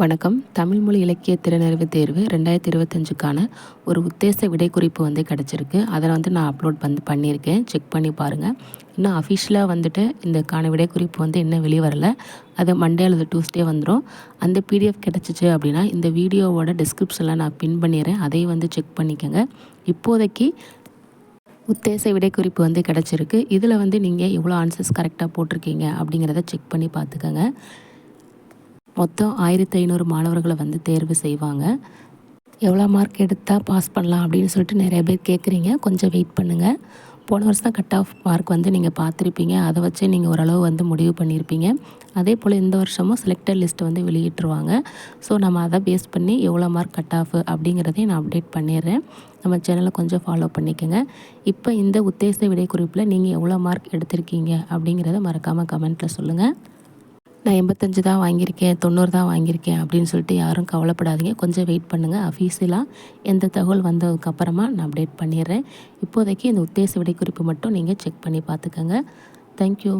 வணக்கம். தமிழ் மொழி இலக்கிய திறனறிவு தேர்வு 2025க்கான ஒரு உத்தேச விடைக்குறிப்பு கிடச்சிருக்கு. அதை நான் அப்லோட் பண்ணியிருக்கேன். செக் பண்ணி பாருங்கள். இன்னும் அஃபிஷியலாக இந்தக்கான விடைக்குறிப்பு இன்னும் வெளியே வரல. அது மண்டே அல்லது டியூஸ்டே வந்துடும். அந்த பிடிஎஃப் கிடச்சிச்சு அப்படின்னா இந்த வீடியோவோட டிஸ்கிரிப்ஷனில் நான் பின் பண்ணிடுறேன். அதையும் செக் பண்ணிக்கோங்க. இப்போதைக்கு உத்தேச விடைக்குறிப்பு கிடச்சிருக்கு. இதில் நீங்கள் எவ்வளோ ஆன்சர்ஸ் கரெக்டாக போட்டிருக்கீங்க அப்படிங்கிறத செக் பண்ணி பார்த்துக்கோங்க. மொத்தம் 1500 மாணவர்களை தேர்வு செய்வாங்க. எவ்வளோ மார்க் எடுத்தால் பாஸ் பண்ணலாம் அப்படின்னு சொல்லிட்டு நிறைய பேர் கேட்குறீங்க. கொஞ்சம் வெயிட் பண்ணுங்கள். போன வருஷம் தான் கட் ஆஃப் மார்க் நீங்கள் பார்த்துருப்பீங்க. அதை வச்சு நீங்கள் ஓரளவு முடிவு பண்ணியிருப்பீங்க. அதே போல் இந்த வருஷமும் செலக்டட் லிஸ்ட் வெளியிட்டுருவாங்க. ஸோ நம்ம அதை பேஸ் பண்ணி எவ்வளோ மார்க் கட் ஆஃப் அப்படிங்கிறதையும் நான் அப்டேட் பண்ணிடுறேன். நம்ம சேனலை கொஞ்சம் ஃபாலோ பண்ணிக்கோங்க. இப்போ இந்த உத்தேச விடைக்குறிப்பில் நீங்கள் எவ்வளோ மார்க் எடுத்திருக்கீங்க அப்படிங்கிறத மறக்காமல் கமெண்ட்டில் சொல்லுங்கள். நான் 85 தான் வாங்கியிருக்கேன், 90 தான் வாங்கியிருக்கேன் அப்படின்னு சொல்லிட்டு யாரும் கவலைப்படாதீங்க. கொஞ்சம் வெயிட் பண்ணுங்கள். அஃபீஷியலாக எந்த தகவல் வந்ததுக்கப்புறமா நான் அப்டேட் பண்ணிடுறேன். இப்போதைக்கு இந்த உத்தேச விடைக்குறிப்பு மட்டும் நீங்கள் செக் பண்ணி பார்த்துக்கோங்க. தேங்க்யூ.